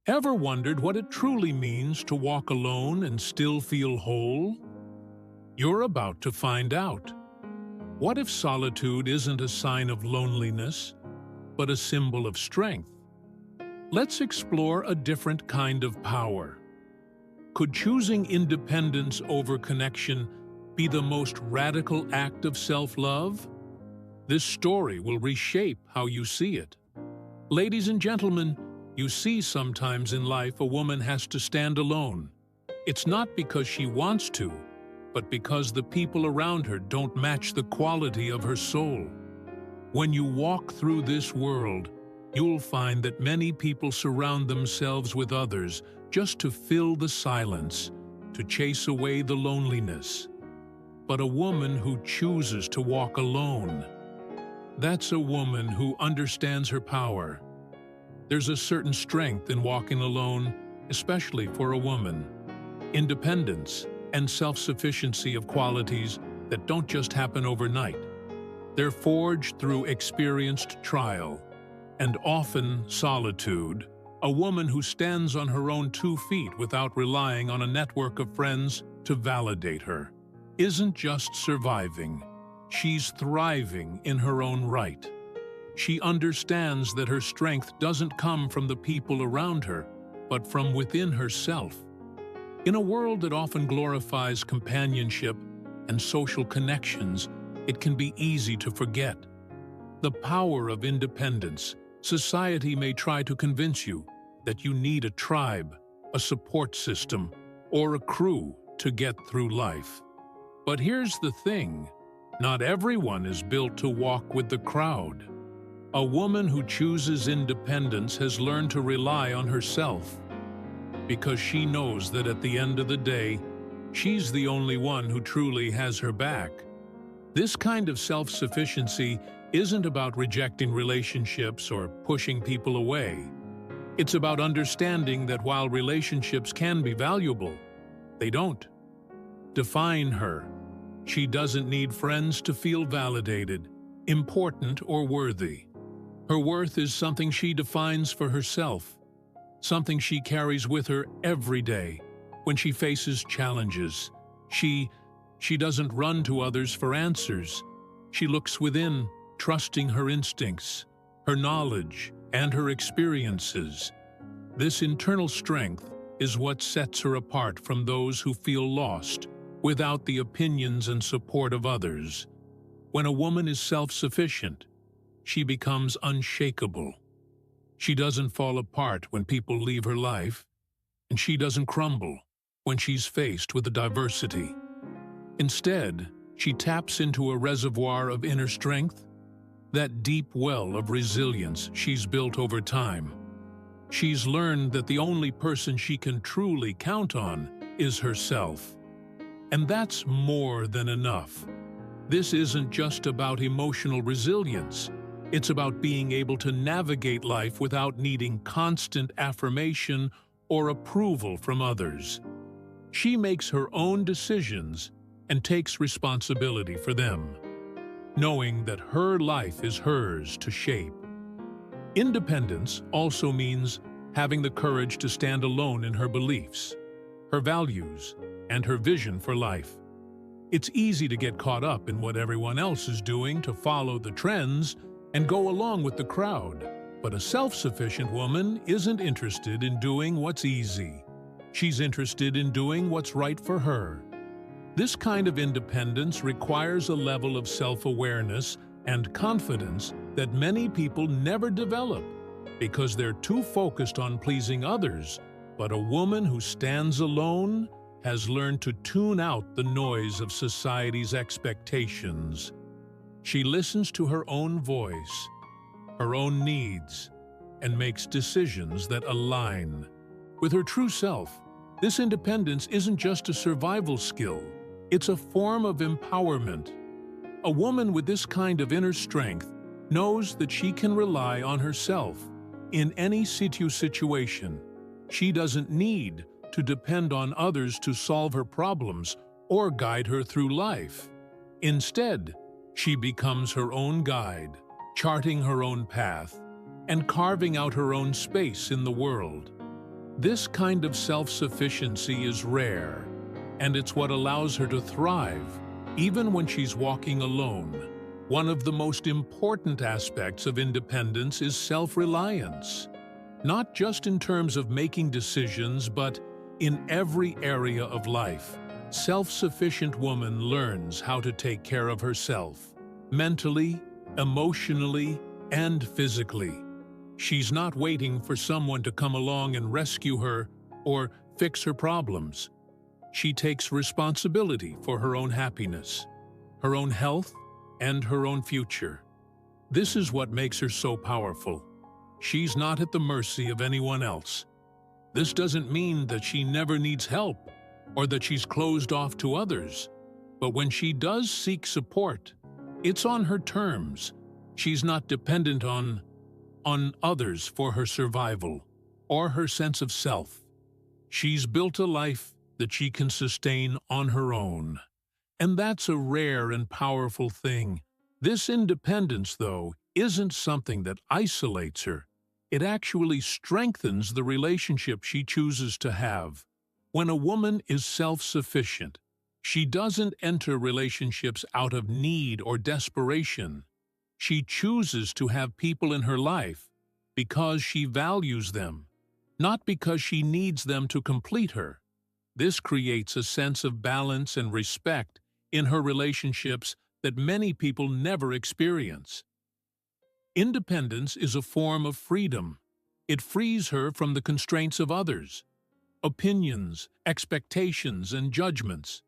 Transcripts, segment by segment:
Ever wondered what it truly means to walk alone and still feel whole? You're about to find out. What if solitude isn't a sign of loneliness, but a symbol of strength? Let's explore a different kind of power. Could choosing independence over connection be the most radical act of self-love? This story will reshape how you see it. Ladies and gentlemen, you see sometimes in life a woman has to stand alone. It's not because she wants to, but because the people around her don't match the quality of her soul. When you walk through this world, you'll find that many people surround themselves with others just to fill the silence, to chase away the loneliness. But a woman who chooses to walk alone, that's a woman who understands her power. There's a certain strength in walking alone, especially for a woman. Independence and self-sufficiency of qualities that don't just happen overnight. They're forged through experienced trial, and often solitude. A woman who stands on her own 2 feet without relying on a network of friends to validate her isn't just surviving, she's thriving in her own right. She understands that her strength doesn't come from the people around her, but from within herself. In a world that often glorifies companionship and social connections, it can be easy to forget the power of independence. Society may try to convince you that you need a tribe, a support system, or a crew to get through life. But here's the thing, not everyone is built to walk with the crowd. A woman who chooses independence has learned to rely on herself, because she knows that at the end of the day, she's the only one who truly has her back. This kind of self-sufficiency isn't about rejecting relationships or pushing people away. It's about understanding that while relationships can be valuable, they don't define her. She doesn't need friends to feel validated, important, or worthy. Her worth is something she defines for herself, something she carries with her every day. When she faces challenges, she doesn't run to others for answers. She looks within, trusting her instincts, her knowledge, and her experiences. This internal strength is what sets her apart from those who feel lost without the opinions and support of others. When a woman is self-sufficient, she becomes unshakable. She doesn't fall apart when people leave her life, and she doesn't crumble when she's faced with diversity. Instead, she taps into a reservoir of inner strength, that deep well of resilience she's built over time. She's learned that the only person she can truly count on is herself. And that's more than enough. This isn't just about emotional resilience. It's about being able to navigate life without needing constant affirmation or approval from others. She makes her own decisions and takes responsibility for them, knowing that her life is hers to shape. Independence also means having the courage to stand alone in her beliefs, her values, and her vision for life. It's easy to get caught up in what everyone else is doing, to follow the trends and go along with the crowd. But a self-sufficient woman isn't interested in doing what's easy. She's interested in doing what's right for her. This kind of independence requires a level of self-awareness and confidence that many people never develop because they're too focused on pleasing others. But a woman who stands alone has learned to tune out the noise of society's expectations. She listens to her own voice, her own needs, and makes decisions that align with her true self. This independence isn't just a survival skill, it's a form of empowerment. A woman with this kind of inner strength knows that she can rely on herself in any situation. She doesn't need to depend on others to solve her problems or guide her through life. Instead, she becomes her own guide, charting her own path and carving out her own space in the world. This kind of self-sufficiency is rare, and it's what allows her to thrive, even when she's walking alone. One of the most important aspects of independence is self-reliance, not just in terms of making decisions, but in every area of life. Self-sufficient woman learns how to take care of herself, mentally, emotionally, and physically. She's not waiting for someone to come along and rescue her or fix her problems. She takes responsibility for her own happiness, her own health, and her own future. This is what makes her so powerful. She's not at the mercy of anyone else. This doesn't mean that she never needs help or that she's closed off to others. But when she does seek support, it's on her terms. She's not dependent on others for her survival or her sense of self. She's built a life that she can sustain on her own. And that's a rare and powerful thing. This independence, though, isn't something that isolates her. It actually strengthens the relationship she chooses to have. When a woman is self-sufficient, she doesn't enter relationships out of need or desperation. She chooses to have people in her life because she values them, not because she needs them to complete her. This creates a sense of balance and respect in her relationships that many people never experience. Independence is a form of freedom. It frees her from the constraints of others, opinions, expectations, and judgments.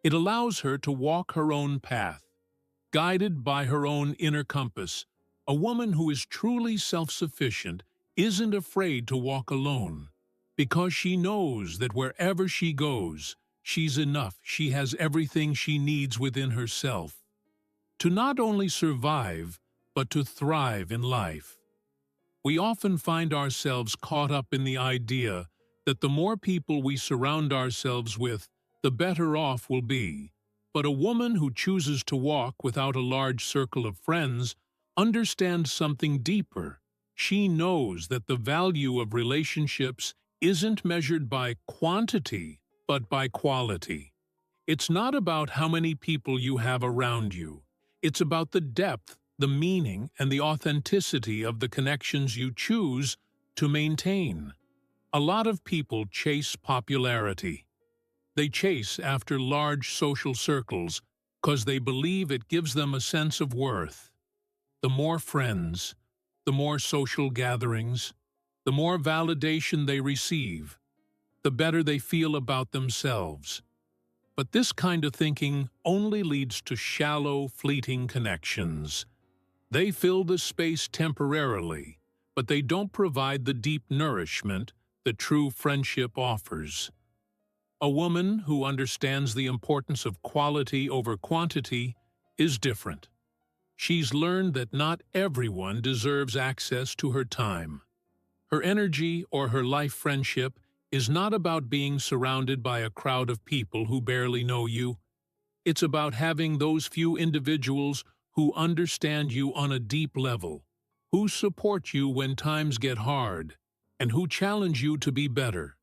It allows her to walk her own path, guided by her own inner compass. A woman who is truly self-sufficient isn't afraid to walk alone, because she knows that wherever she goes, she's enough. She has everything she needs within herself to not only survive, but to thrive in life. We often find ourselves caught up in the idea that the more people we surround ourselves with, the better off we'll be. But a woman who chooses to walk without a large circle of friends understands something deeper. She knows that the value of relationships isn't measured by quantity, but by quality. It's not about how many people you have around you. It's about the depth, the meaning, and the authenticity of the connections you choose to maintain. A lot of people chase popularity. They chase after large social circles because they believe it gives them a sense of worth. The more friends, the more social gatherings, the more validation they receive, the better they feel about themselves. But this kind of thinking only leads to shallow, fleeting connections. They fill the space temporarily, but they don't provide the deep nourishment that true friendship offers. A woman who understands the importance of quality over quantity is different. She's learned that not everyone deserves access to her time. Her energy or her life friendship is not about being surrounded by a crowd of people who barely know you. It's about having those few individuals who understand you on a deep level, who support you when times get hard, and who challenge you to be better.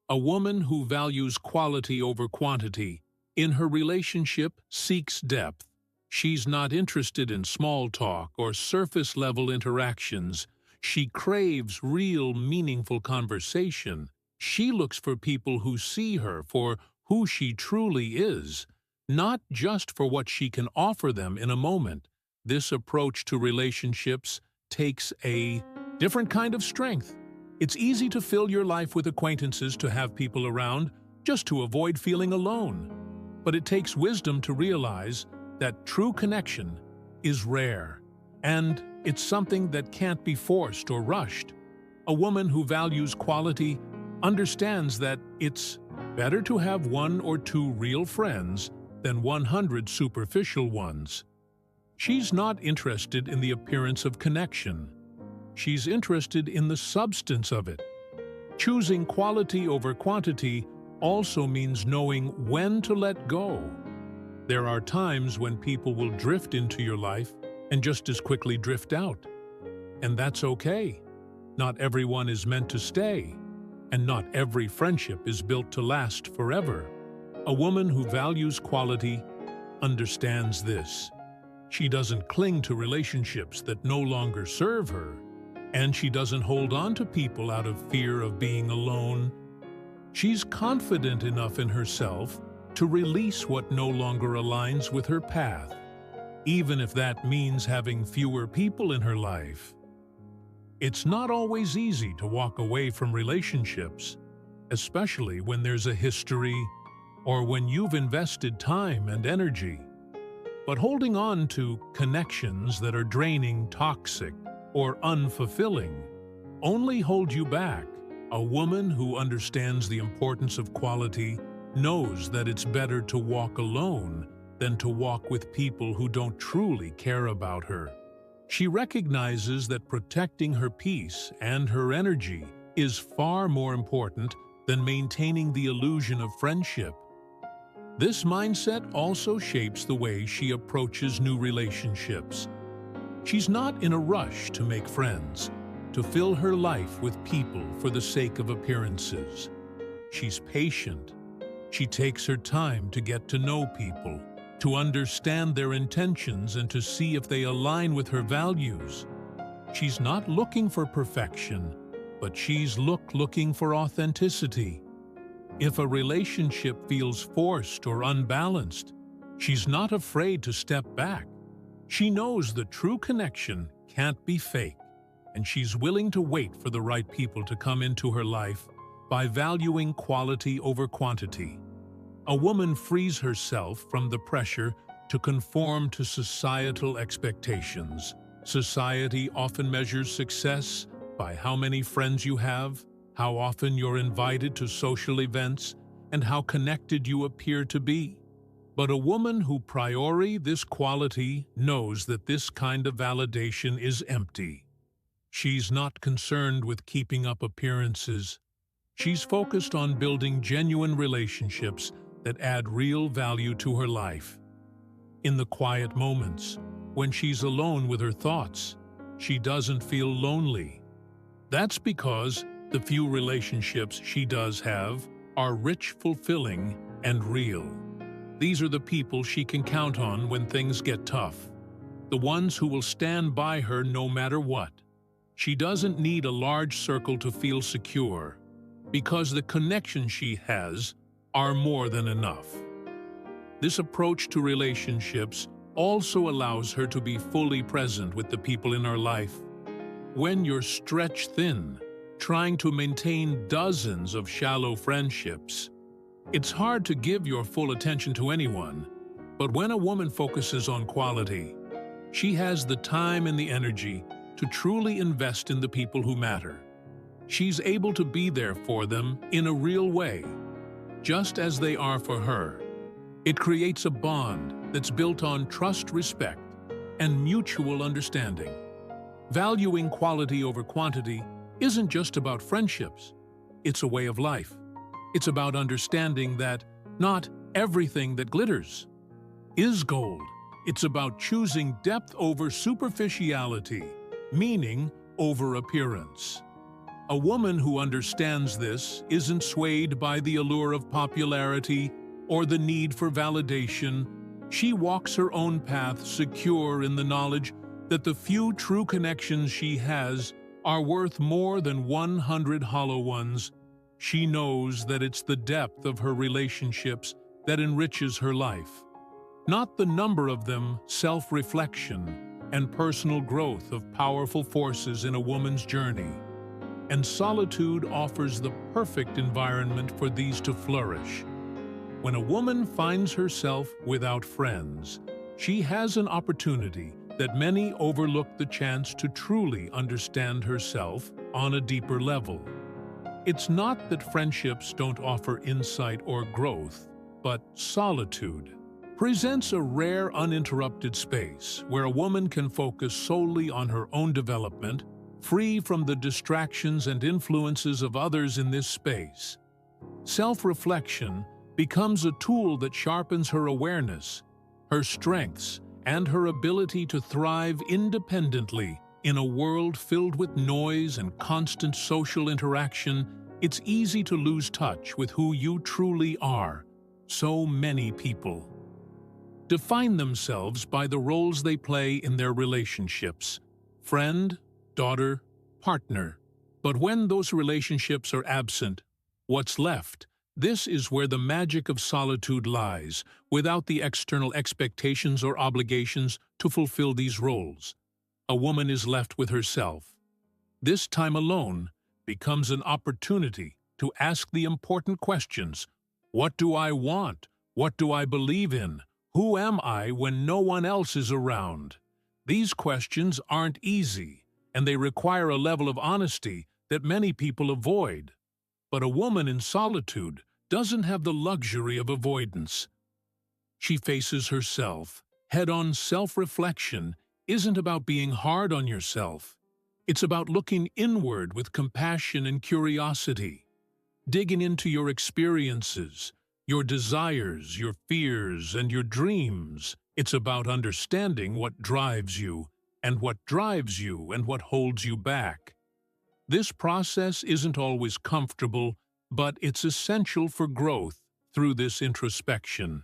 A woman who values quality over quantity in her relationship seeks depth. She's not interested in small talk or surface-level interactions. She craves real, meaningful conversation. She looks for people who see her for who she truly is, not just for what she can offer them in a moment. This approach to relationships takes a different kind of strength. It's easy to fill your life with acquaintances, to have people around, just to avoid feeling alone. But it takes wisdom to realize that true connection is rare, and it's something that can't be forced or rushed. A woman who values quality understands that it's better to have 1 or 2 real friends than 100 superficial ones. She's not interested in the appearance of connection. She's interested in the substance of it. Choosing quality over quantity also means knowing when to let go. There are times when people will drift into your life and just as quickly drift out. And that's okay. Not everyone is meant to stay. And not every friendship is built to last forever. A woman who values quality understands this. She doesn't cling to relationships that no longer serve her, and she doesn't hold on to people out of fear of being alone. She's confident enough in herself to release what no longer aligns with her path, even if that means having fewer people in her life. It's not always easy to walk away from relationships, especially when there's a history or when you've invested time and energy. But holding on to connections that are draining, toxic, or unfulfilling only hold you back. A woman who understands the importance of quality knows that it's better to walk alone than to walk with people who don't truly care about her. She recognizes that protecting her peace and her energy is far more important than maintaining the illusion of friendship. This mindset also shapes the way she approaches new relationships. She's not in a rush to make friends, to fill her life with people for the sake of appearances. She's patient. She takes her time to get to know people, to understand their intentions and to see if they align with her values. She's not looking for perfection, but she's looking for authenticity. If a relationship feels forced or unbalanced, she's not afraid to step back. She knows the true connection can't be fake, and she's willing to wait for the right people to come into her life by valuing quality over quantity. A woman frees herself from the pressure to conform to societal expectations. Society often measures success by how many friends you have, how often you're invited to social events, and how connected you appear to be. But a woman who prioritizes this quality knows that this kind of validation is empty. She's not concerned with keeping up appearances. She's focused on building genuine relationships that add real value to her life. In the quiet moments, when she's alone with her thoughts, she doesn't feel lonely. That's because the few relationships she does have are rich, fulfilling, and real. These are the people she can count on when things get tough, the ones who will stand by her no matter what. She doesn't need a large circle to feel secure, because the connections she has are more than enough. This approach to relationships also allows her to be fully present with the people in her life. When you're stretched thin, trying to maintain dozens of shallow friendships, it's hard to give your full attention to anyone. But when a woman focuses on quality, she has the time and the energy to truly invest in the people who matter. She's able to be there for them in a real way, just as they are for her. It creates a bond that's built on trust, respect, and mutual understanding. Valuing quality over quantity isn't just about friendships. It's a way of life. It's about understanding that not everything that glitters is gold. It's about choosing depth over superficiality, meaning over appearance. A woman who understands this isn't swayed by the allure of popularity or the need for validation. She walks her own path, secure in the knowledge that the few true connections she has are worth more than 100 hollow ones. She knows that it's the depth of her relationships that enriches her life, not the number of them. Self-reflection and personal growth of powerful forces in a woman's journey. And solitude offers the perfect environment for these to flourish. When a woman finds herself without friends, she has an opportunity that many overlook: the chance to truly understand herself on a deeper level. It's not that friendships don't offer insight or growth, but solitude presents a rare, uninterrupted space where a woman can focus solely on her own development, free from the distractions and influences of others in this space. Self-reflection becomes a tool that sharpens her awareness, her strengths, and her ability to thrive independently in a world filled with noise and constant social interaction. It's easy to lose touch with who you truly are. So many people define themselves by the roles they play in their relationships: friend, daughter, partner. But when those relationships are absent, what's left? This is where the magic of solitude lies, without the external expectations or obligations to fulfill these roles. A woman is left with herself. This time alone becomes an opportunity to ask the important questions. What do I want? What do I believe in? Who am I when no one else is around? These questions aren't easy, and they require a level of honesty that many people avoid. But a woman in solitude doesn't have the luxury of avoidance. She faces herself. Head-on self-reflection isn't about being hard on yourself. It's about looking inward with compassion and curiosity, digging into your experiences, your desires, your fears, and your dreams. It's about understanding what drives you, and what holds you back. This process isn't always comfortable, but it's essential for growth. Through this introspection,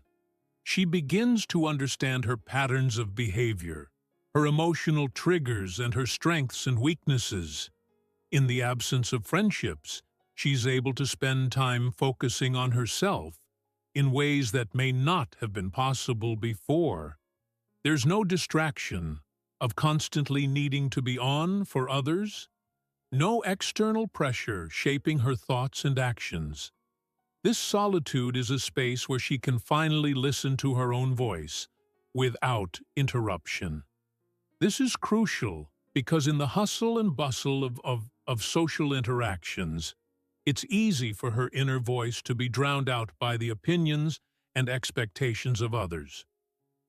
she begins to understand her patterns of behavior, her emotional triggers, and her strengths and weaknesses. In the absence of friendships, she's able to spend time focusing on herself in ways that may not have been possible before. There's no distraction of constantly needing to be on for others, no external pressure shaping her thoughts and actions. This solitude is a space where she can finally listen to her own voice without interruption. This is crucial because in the hustle and bustle of social interactions, it's easy for her inner voice to be drowned out by the opinions and expectations of others.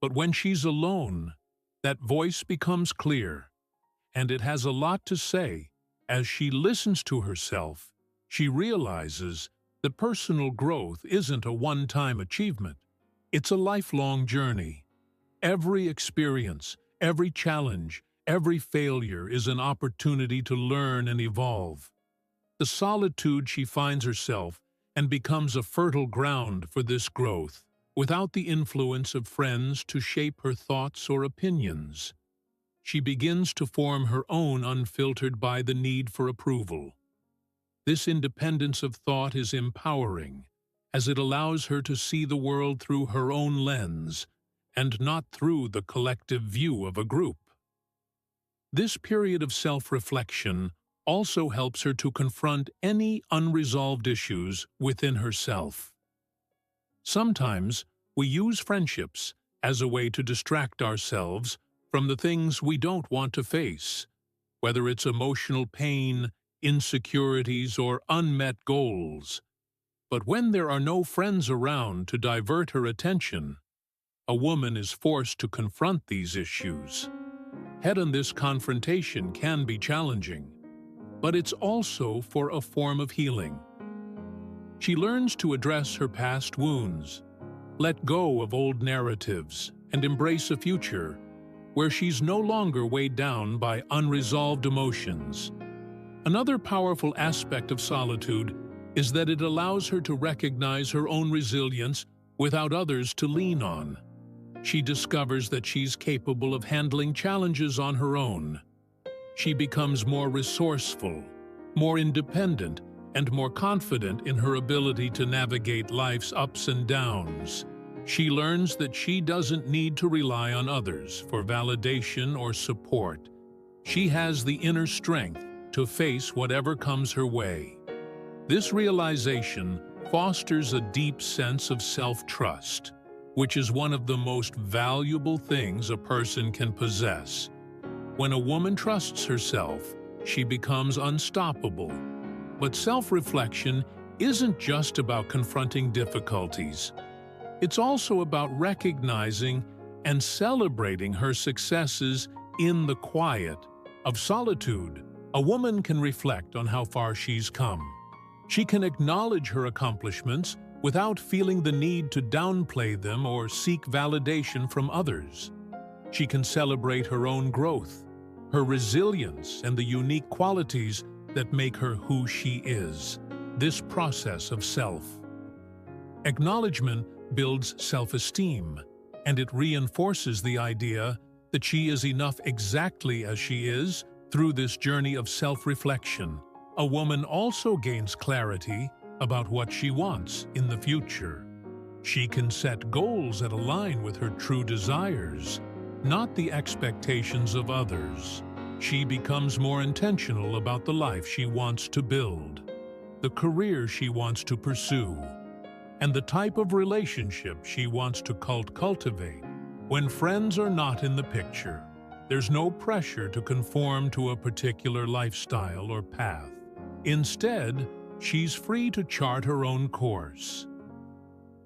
But when she's alone, that voice becomes clear, and it has a lot to say. As she listens to herself, she realizes that personal growth isn't a one-time achievement. It's a lifelong journey. Every experience, every challenge, every failure is an opportunity to learn and evolve. The solitude she finds herself and becomes a fertile ground for this growth, without the influence of friends to shape her thoughts or opinions. She begins to form her own unfiltered by the need for approval. This independence of thought is empowering, as it allows her to see the world through her own lens and not through the collective view of a group. This period of self-reflection also helps her to confront any unresolved issues within herself. Sometimes we use friendships as a way to distract ourselves from the things we don't want to face, whether it's emotional pain, insecurities, or unmet goals. But when there are no friends around to divert her attention, a woman is forced to confront these issues. Head-on this confrontation can be challenging, but it's also for a form of healing. She learns to address her past wounds, let go of old narratives, and embrace a future where she's no longer weighed down by unresolved emotions. Another powerful aspect of solitude is that it allows her to recognize her own resilience without others to lean on. She discovers that she's capable of handling challenges on her own. She becomes more resourceful, more independent, and more confident in her ability to navigate life's ups and downs. She learns that she doesn't need to rely on others for validation or support. She has the inner strength to face whatever comes her way. This realization fosters a deep sense of self-trust, which is one of the most valuable things a person can possess. When a woman trusts herself, she becomes unstoppable. But self-reflection isn't just about confronting difficulties. It's also about recognizing and celebrating her successes in the quiet of solitude. A woman can reflect on how far she's come. She can acknowledge her accomplishments without feeling the need to downplay them or seek validation from others. She can celebrate her own growth, her resilience, and the unique qualities that make her who she is. this process of self. Acknowledgement builds self-esteem, and it reinforces the idea that she is enough exactly as she is. Through this journey of self-reflection, a woman also gains clarity about what she wants in the future. She can set goals that align with her true desires, not the expectations of others. She becomes more intentional about the life she wants to build, the career she wants to pursue, and the type of relationship she wants to cultivate. When friends are not in the picture, there's no pressure to conform to a particular lifestyle or path. Instead, she's free to chart her own course.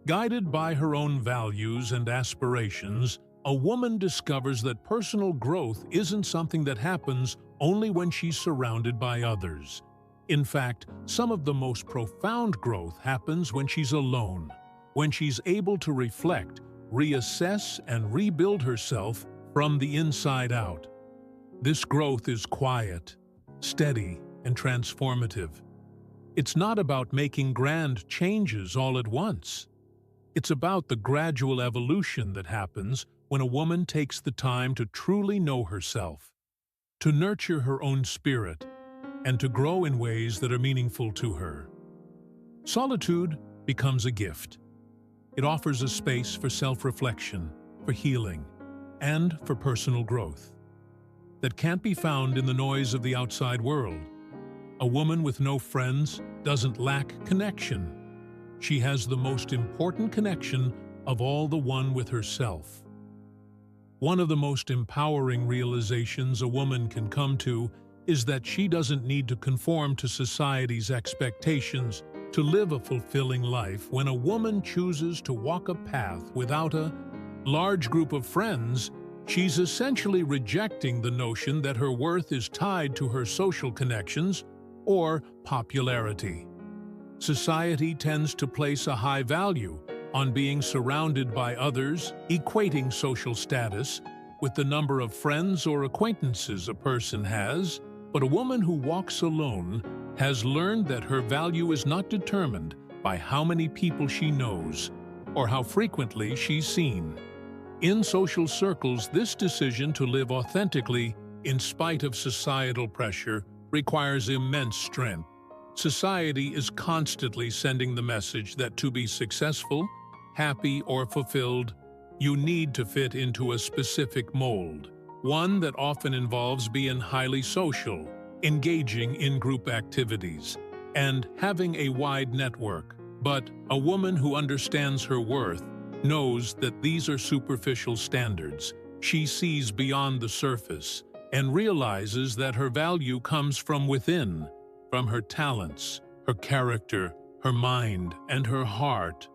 Guided by her own values and aspirations, a woman discovers that personal growth isn't something that happens only when she's surrounded by others. In fact, some of the most profound growth happens when she's alone, when she's able to reflect, reassess, and rebuild herself from the inside out. This growth is quiet, steady, and transformative. It's not about making grand changes all at once. It's about the gradual evolution that happens when a woman takes the time to truly know herself, to nurture her own spirit, and to grow in ways that are meaningful to her. Solitude becomes a gift. It offers a space for self-reflection, for healing, and for personal growth that can't be found in the noise of the outside world. A woman with no friends doesn't lack connection. She has the most important connection of all, the one with herself. One of the most empowering realizations a woman can come to is that she doesn't need to conform to society's expectations to live a fulfilling life. When a woman chooses to walk a path without a large group of friends, she's essentially rejecting the notion that her worth is tied to her social connections or popularity. Society tends to place a high value on being surrounded by others, equating social status with the number of friends or acquaintances a person has. But a woman who walks alone has learned that her value is not determined by how many people she knows or how frequently she's seen. In social circles, this decision to live authentically, in spite of societal pressure, requires immense strength. Society is constantly sending the message that to be successful, happy, or fulfilled, you need to fit into a specific mold, one that often involves being highly social, engaging in group activities, and having a wide network. But a woman who understands her worth knows that these are superficial standards. She sees beyond the surface and realizes that her value comes from within, from her talents, her character, her mind, and her heart,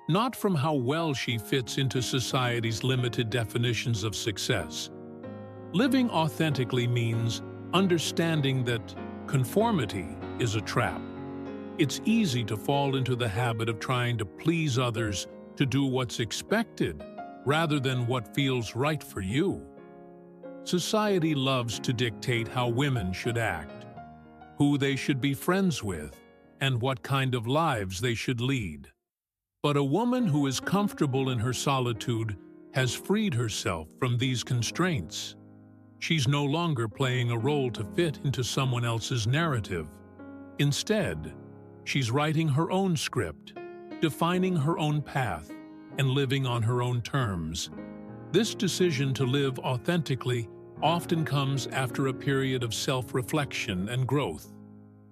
not from how well she fits into society's limited definitions of success. Living authentically means understanding that conformity is a trap. It's easy to fall into the habit of trying to please others, to do what's expected, rather than what feels right for you. Society loves to dictate how women should act, who they should be friends with, and what kind of lives they should lead. But a woman who is comfortable in her solitude has freed herself from these constraints. She's no longer playing a role to fit into someone else's narrative. Instead, she's writing her own script, defining her own path, and living on her own terms. This decision to live authentically often comes after a period of self-reflection and growth.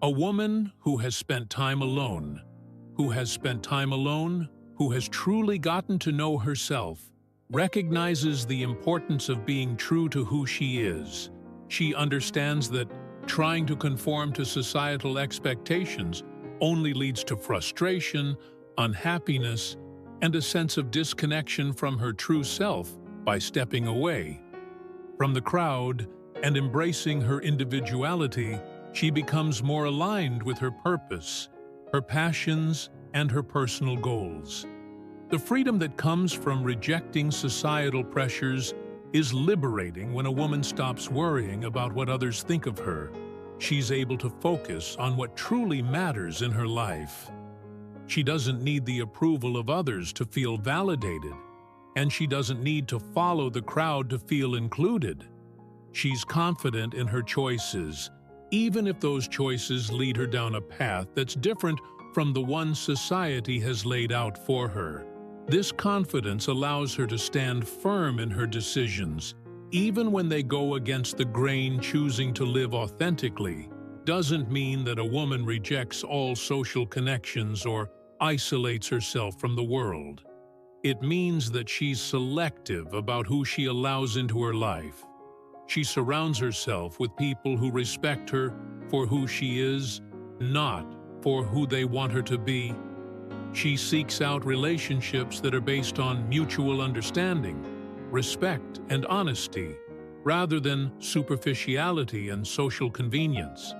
A woman who has spent time alone, who has truly gotten to know herself, recognizes the importance of being true to who she is. She understands that trying to conform to societal expectations only leads to frustration, unhappiness, and a sense of disconnection from her true self. By stepping away from the crowd and embracing her individuality, she becomes more aligned with her purpose, her passions, and her personal goals. The freedom that comes from rejecting societal pressures is liberating when a woman stops worrying about what others think of her. she's able to focus on what truly matters in her life. She doesn't need the approval of others to feel validated, and she doesn't need to follow the crowd to feel included. She's confident in her choices, even if those choices lead her down a path that's different from the one society has laid out for her. This confidence allows her to stand firm in her decisions, even when they go against the grain. Choosing to live authentically doesn't mean that a woman rejects all social connections or isolates herself from the world. It means that she's selective about who she allows into her life. She surrounds herself with people who respect her for who she is, not for who they want her to be. She seeks out relationships that are based on mutual understanding, respect, and honesty, rather than superficiality and social convenience.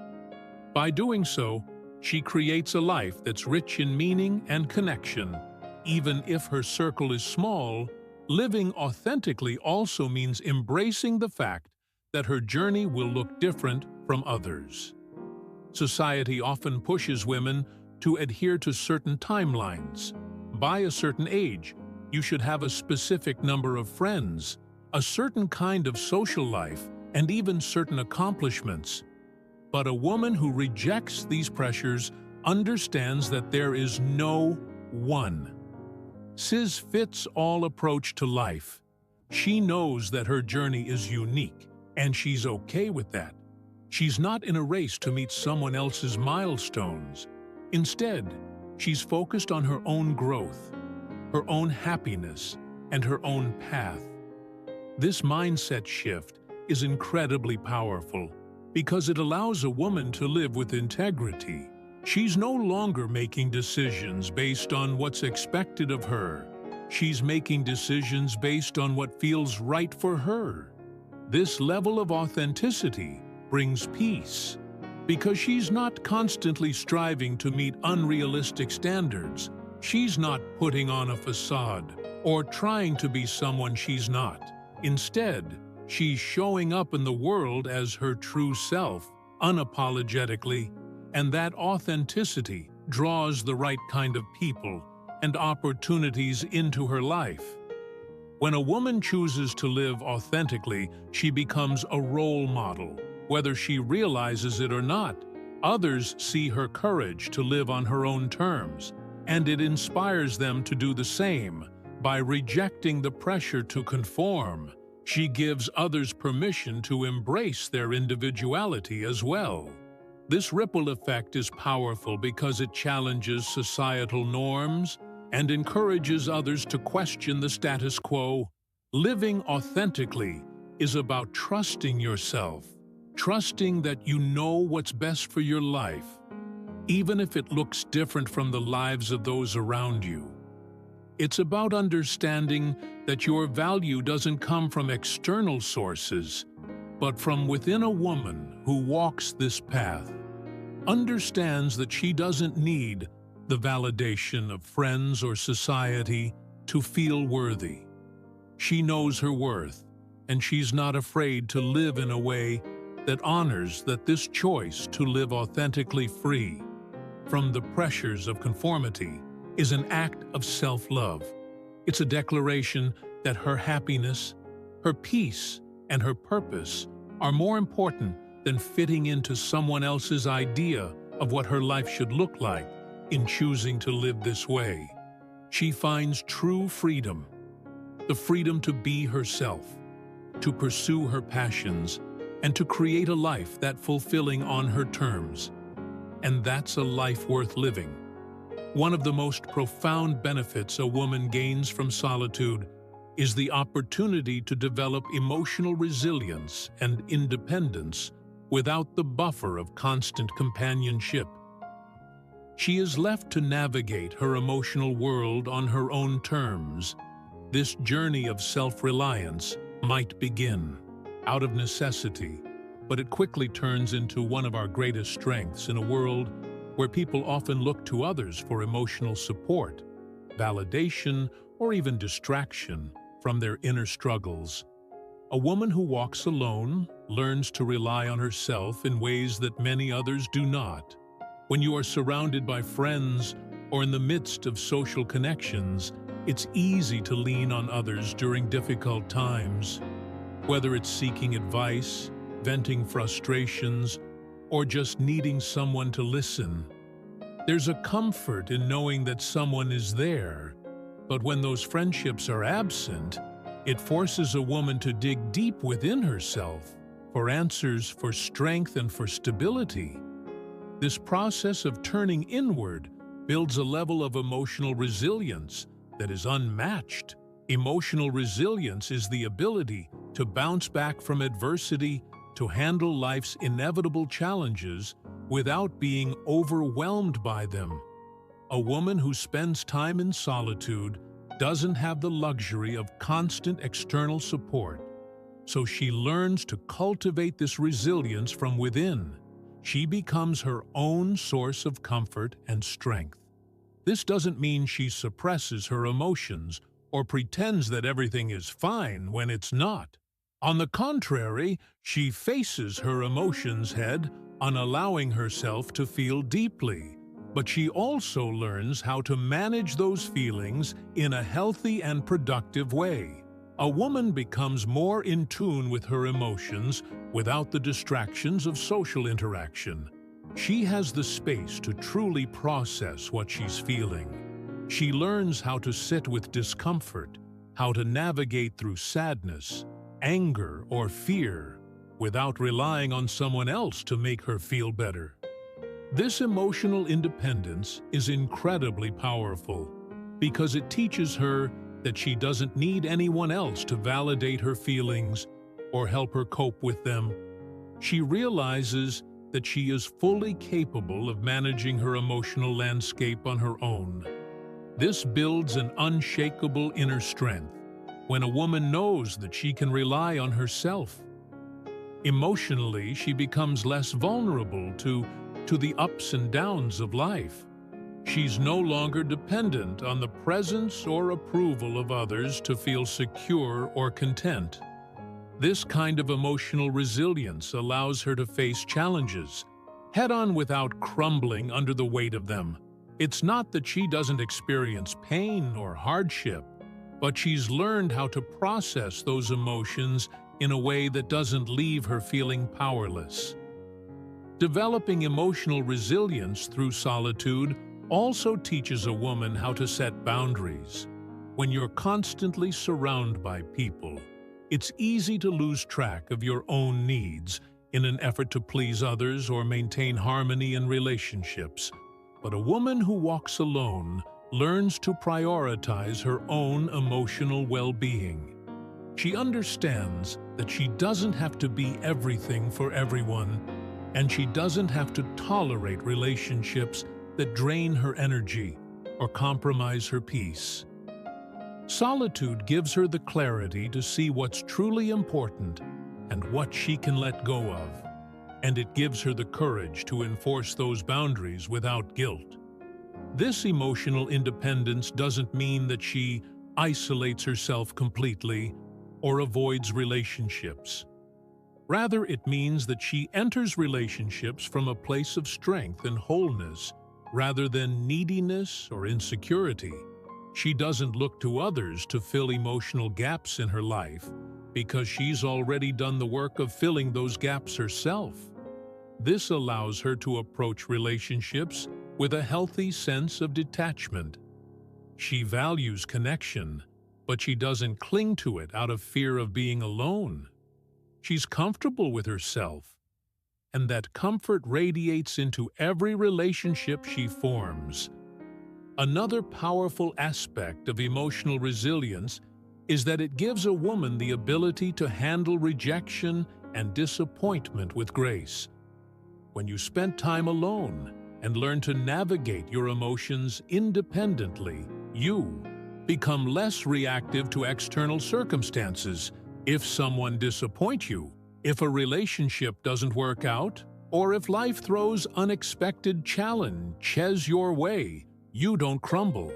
By doing so, she creates a life that's rich in meaning and connection. Even if her circle is small, living authentically also means embracing the fact that her journey will look different from others. Society often pushes women to adhere to certain timelines. By a certain age, you should have a specific number of friends, a certain kind of social life, and even certain accomplishments. But a woman who rejects these pressures understands that there is no one fits-all approach to life. She knows that her journey is unique, and she's okay with that. She's not in a race to meet someone else's milestones. Instead, she's focused on her own growth, her own happiness, and her own path. This mindset shift is incredibly powerful because it allows a woman to live with integrity. She's no longer making decisions based on what's expected of her. She's making decisions based on what feels right for her. This level of authenticity brings peace because she's not constantly striving to meet unrealistic standards. She's not putting on a facade or trying to be someone she's not. Instead, she's showing up in the world as her true self, unapologetically, and that authenticity draws the right kind of people and opportunities into her life. When a woman chooses to live authentically, she becomes a role model. Whether she realizes it or not, others see her courage to live on her own terms, and it inspires them to do the same. By rejecting the pressure to conform, she gives others permission to embrace their individuality as well. This ripple effect is powerful because it challenges societal norms and encourages others to question the status quo. Living authentically is about trusting yourself, trusting that you know what's best for your life, even if it looks different from the lives of those around you. It's about understanding that your value doesn't come from external sources, but from within. A woman who walks this path understands that she doesn't need the validation of friends or society to feel worthy. She knows her worth, and she's not afraid to live in a way that honors this choice to live authentically free from the pressures of conformity is an act of self-love. It's a declaration that her happiness, her peace, and her purpose are more important than fitting into someone else's idea of what her life should look like. In choosing to live this way, she finds true freedom, the freedom to be herself, to pursue her passions, and to create a life that's fulfilling on her terms. And that's a life worth living. One of the most profound benefits a woman gains from solitude is the opportunity to develop emotional resilience and independence without the buffer of constant companionship. She is left to navigate her emotional world on her own terms. This journey of self-reliance might begin out of necessity, but it quickly turns into one of our greatest strengths in a world where people often look to others for emotional support, validation, or even distraction from their inner struggles. A woman who walks alone learns to rely on herself in ways that many others do not. When you are surrounded by friends or in the midst of social connections, it's easy to lean on others during difficult times. Whether it's seeking advice, venting frustrations, or just needing someone to listen. There's a comfort in knowing that someone is there, but when those friendships are absent, it forces a woman to dig deep within herself for answers, for strength, and for stability. This process of turning inward builds a level of emotional resilience that is unmatched. Emotional resilience is the ability to bounce back from adversity, to handle life's inevitable challenges without being overwhelmed by them. A woman who spends time in solitude doesn't have the luxury of constant external support, so she learns to cultivate this resilience from within. She becomes her own source of comfort and strength. This doesn't mean she suppresses her emotions or pretends that everything is fine when it's not. On the contrary, she faces her emotions head-on, allowing herself to feel deeply. But she also learns how to manage those feelings in a healthy and productive way. A woman becomes more in tune with her emotions without the distractions of social interaction. She has the space to truly process what she's feeling. She learns how to sit with discomfort, how to navigate through sadness, anger, or fear without relying on someone else to make her feel better. This emotional independence is incredibly powerful because it teaches her that she doesn't need anyone else to validate her feelings or help her cope with them. She realizes that she is fully capable of managing her emotional landscape on her own. This builds an unshakable inner strength when a woman knows that she can rely on herself. Emotionally, she becomes less vulnerable to the ups and downs of life. She's no longer dependent on the presence or approval of others to feel secure or content. This kind of emotional resilience allows her to face challenges head-on without crumbling under the weight of them. It's not that she doesn't experience pain or hardship, but she's learned how to process those emotions in a way that doesn't leave her feeling powerless. Developing emotional resilience through solitude also teaches a woman how to set boundaries. When you're constantly surrounded by people, it's easy to lose track of your own needs in an effort to please others or maintain harmony in relationships. But a woman who walks alone learns to prioritize her own emotional well-being. She understands that she doesn't have to be everything for everyone, and she doesn't have to tolerate relationships that drain her energy or compromise her peace. Solitude gives her the clarity to see what's truly important and what she can let go of, and it gives her the courage to enforce those boundaries without guilt. This emotional independence doesn't mean that she isolates herself completely or avoids relationships. Rather, it means that she enters relationships from a place of strength and wholeness rather than neediness or insecurity. She doesn't look to others to fill emotional gaps in her life because she's already done the work of filling those gaps herself. This allows her to approach relationships with a healthy sense of detachment. She values connection, but she doesn't cling to it out of fear of being alone. She's comfortable with herself, and that comfort radiates into every relationship she forms. Another powerful aspect of emotional resilience is that it gives a woman the ability to handle rejection and disappointment with grace. When you spend time alone and learn to navigate your emotions independently, you become less reactive to external circumstances. If someone disappoints you, if a relationship doesn't work out, or if life throws unexpected challenges your way, you don't crumble.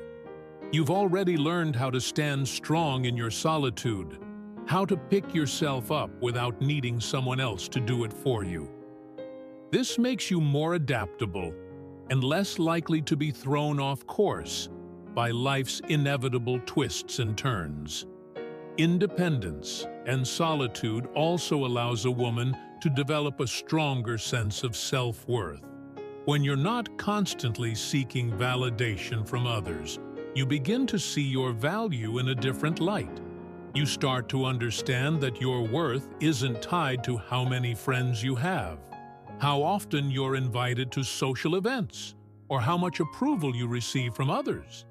You've already learned how to stand strong in your solitude, how to pick yourself up without needing someone else to do it for you. This makes you more adaptable and less likely to be thrown off course by life's inevitable twists and turns. Independence and solitude also allows a woman to develop a stronger sense of self-worth. When you're not constantly seeking validation from others, you begin to see your value in a different light. You start to understand that your worth isn't tied to how many friends you have, how often you're invited to social events, or how much approval you receive from others.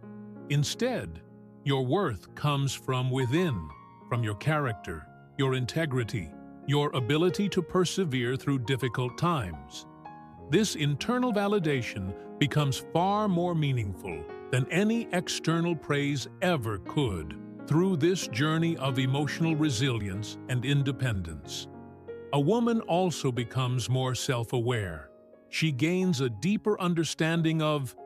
Instead, your worth comes from within, from your character, your integrity, your ability to persevere through difficult times. This internal validation becomes far more meaningful than any external praise ever could through this journey of emotional resilience and independence. A woman also becomes more self-aware. She gains a deeper understanding of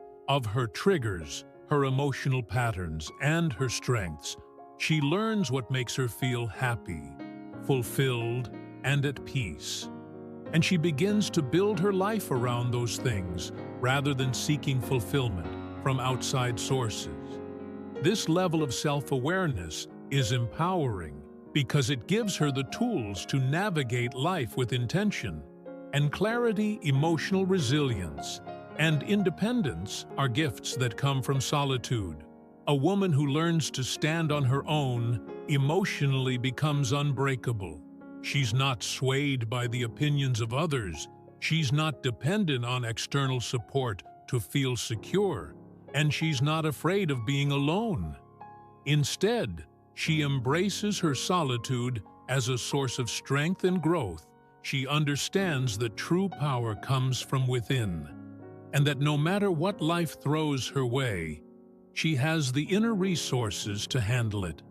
her triggers, her emotional patterns, and her strengths. She learns what makes her feel happy, fulfilled, and at peace. And she begins to build her life around those things rather than seeking fulfillment from outside sources. This level of self-awareness is empowering because it gives her the tools to navigate life with intention and clarity. Emotional resilience and independence are gifts that come from solitude. A woman who learns to stand on her own emotionally becomes unbreakable. She's not swayed by the opinions of others. She's not dependent on external support to feel secure, and she's not afraid of being alone. Instead, she embraces her solitude as a source of strength and growth. She understands that true power comes from within, and that no matter what life throws her way, she has the inner resources to handle it.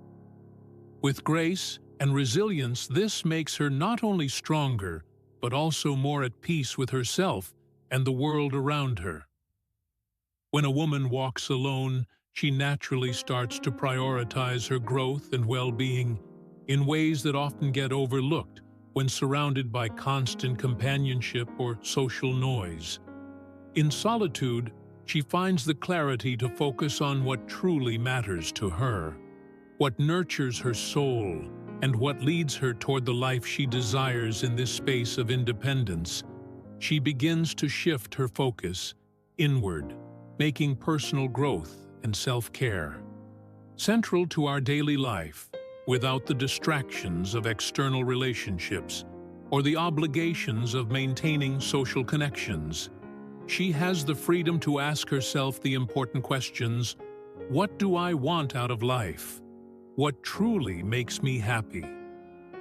With grace and resilience, this makes her not only stronger, but also more at peace with herself and the world around her. When a woman walks alone, she naturally starts to prioritize her growth and well-being in ways that often get overlooked when surrounded by constant companionship or social noise. In solitude, she finds the clarity to focus on what truly matters to her, what nurtures her soul, and what leads her toward the life she desires. In this space of independence, she begins to shift her focus inward, making personal growth and self-care central to our daily life, without the distractions of external relationships or the obligations of maintaining social connections. She has the freedom to ask herself the important questions: what do I want out of life? What truly makes me happy?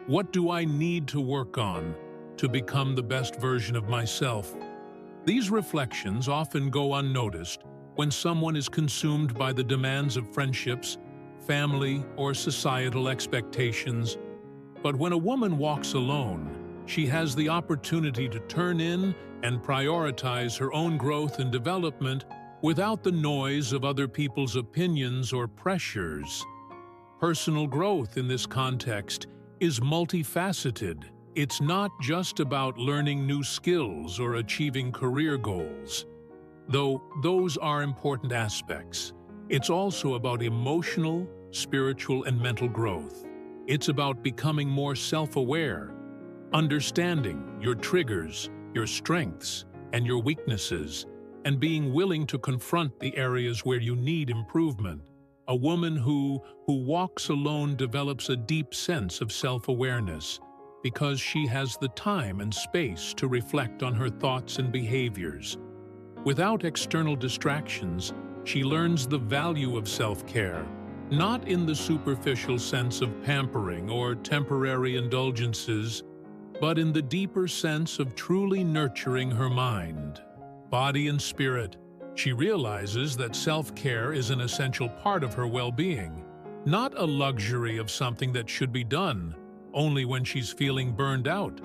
What do I need to work on to become the best version of myself? These reflections often go unnoticed when someone is consumed by the demands of friendships, family, or societal expectations. But when a woman walks alone, she has the opportunity to turn in and prioritize her own growth and development without the noise of other people's opinions or pressures. Personal growth in this context is multifaceted. It's not just about learning new skills or achieving career goals, though those are important aspects. It's also about emotional, spiritual, and mental growth. It's about becoming more self-aware, understanding your triggers, your strengths, and your weaknesses, and being willing to confront the areas where you need improvement. A woman who walks alone develops a deep sense of self-awareness because she has the time and space to reflect on her thoughts and behaviors. Without external distractions, she learns the value of self-care, not in the superficial sense of pampering or temporary indulgences, but in the deeper sense of truly nurturing her mind, body, and spirit. She realizes that self-care is an essential part of her well-being, not a luxury of something that should be done only when she's feeling burned out.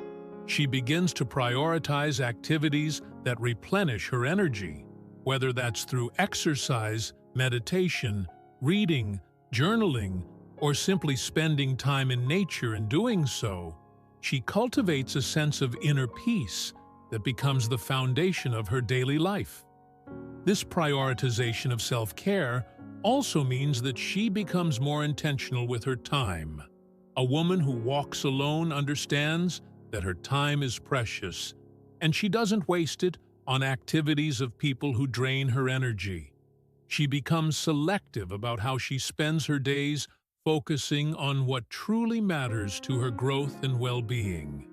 She begins to prioritize activities that replenish her energy, whether that's through exercise, meditation, reading, journaling, or simply spending time in nature and doing so, she cultivates a sense of inner peace that becomes the foundation of her daily life. This prioritization of self-care also means that she becomes more intentional with her time. A woman who walks alone understands that her time is precious, and she doesn't waste it on activities of people who drain her energy. She becomes selective about how she spends her days, focusing on what truly matters to her growth and well-being.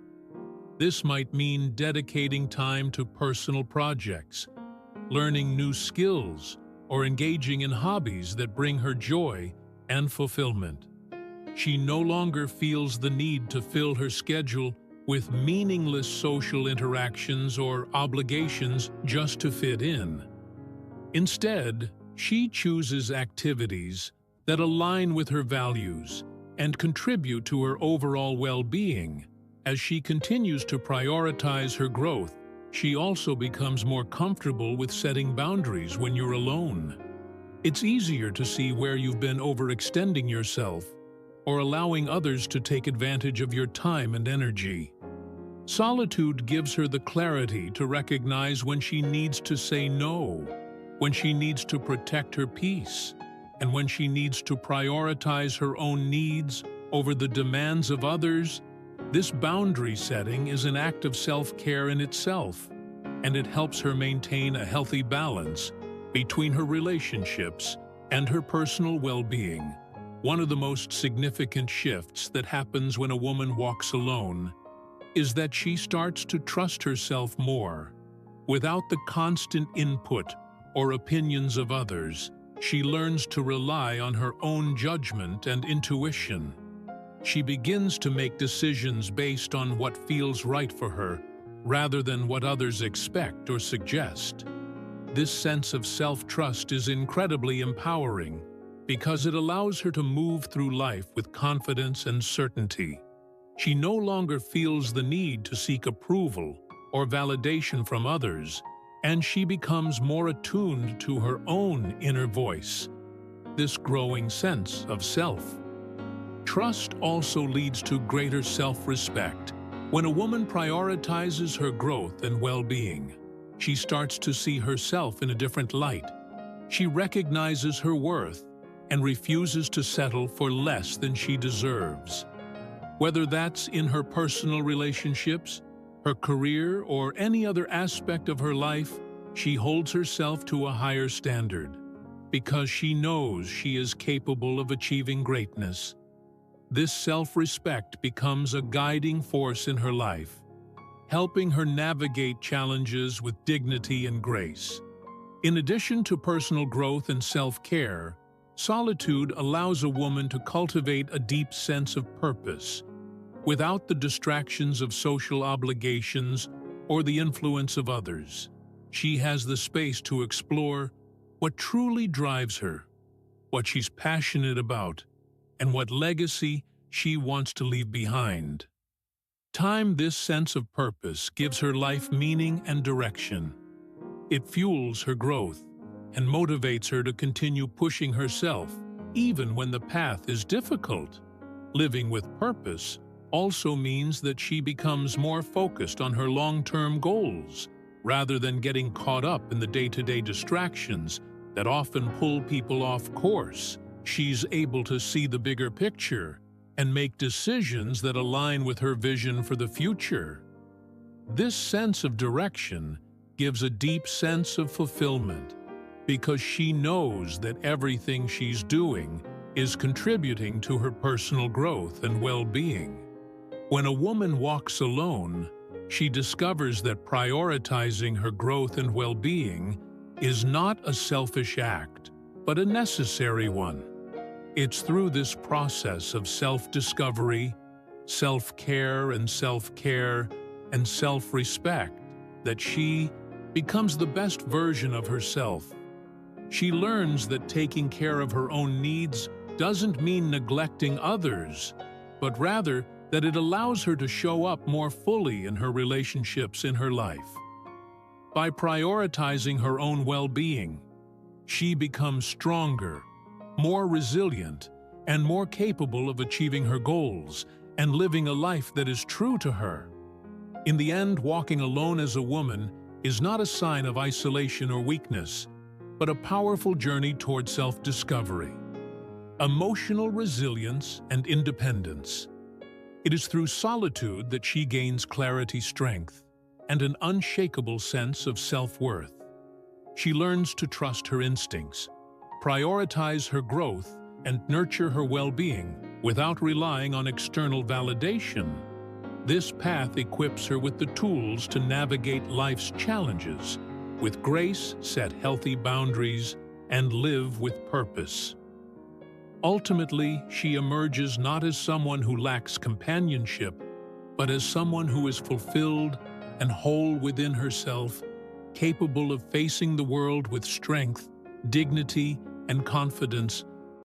This might mean dedicating time to personal projects, learning new skills, or engaging in hobbies that bring her joy and fulfillment. She no longer feels the need to fill her schedule with meaningless social interactions or obligations just to fit in. Instead, she chooses activities that align with her values and contribute to her overall well-being. As she continues to prioritize her growth, she also becomes more comfortable with setting boundaries when you're alone. It's easier to see where you've been overextending yourself or allowing others to take advantage of your time and energy. Solitude gives her the clarity to recognize when she needs to say no, when she needs to protect her peace, and when she needs to prioritize her own needs over the demands of others. This boundary setting is an act of self-care in itself, and it helps her maintain a healthy balance between her relationships and her personal well-being. One of the most significant shifts that happens when a woman walks alone is that she starts to trust herself more. Without the constant input or opinions of others, she learns to rely on her own judgment and intuition. She begins to make decisions based on what feels right for her, rather than what others expect or suggest. This sense of self-trust is incredibly empowering because it allows her to move through life with confidence and certainty. She no longer feels the need to seek approval or validation from others, and she becomes more attuned to her own inner voice, this growing sense of self. Trust also leads to greater self-respect. When a woman prioritizes her growth and well-being, she starts to see herself in a different light. She recognizes her worth and refuses to settle for less than she deserves. Whether that's in her personal relationships, her career, or any other aspect of her life, she holds herself to a higher standard because she knows she is capable of achieving greatness. This self-respect becomes a guiding force in her life, helping her navigate challenges with dignity and grace. In addition to personal growth and self-care, solitude allows a woman to cultivate a deep sense of purpose, without the distractions of social obligations or the influence of others. She has the space to explore what truly drives her, what she's passionate about, and what legacy she wants to leave behind. This sense of purpose gives her life meaning and direction. It fuels her growth and motivates her to continue pushing herself, even when the path is difficult. Living with purpose also means that she becomes more focused on her long-term goals, rather than getting caught up in the day-to-day distractions that often pull people off course. She's able to see the bigger picture and make decisions that align with her vision for the future. This sense of direction gives a deep sense of fulfillment because she knows that everything she's doing is contributing to her personal growth and well-being. When a woman walks alone, she discovers that prioritizing her growth and well-being is not a selfish act, but a necessary one. It's through this process of self-discovery, self-care and self-respect that she becomes the best version of herself. She learns that taking care of her own needs doesn't mean neglecting others, but rather that it allows her to show up more fully in her relationships in her life. By prioritizing her own well-being, she becomes stronger, more resilient, and more capable of achieving her goals and living a life that is true to her. In the end, walking alone as a woman is not a sign of isolation or weakness, but a powerful journey toward self-discovery, emotional resilience, and independence. It is through solitude that she gains clarity, strength, and an unshakable sense of self-worth. She learns to trust her instincts, prioritize her growth, and nurture her well-being without relying on external validation. This path equips her with the tools to navigate life's challenges with grace, set healthy boundaries, and live with purpose. Ultimately, she emerges not as someone who lacks companionship, but as someone who is fulfilled and whole within herself, capable of facing the world with strength, dignity, and confidence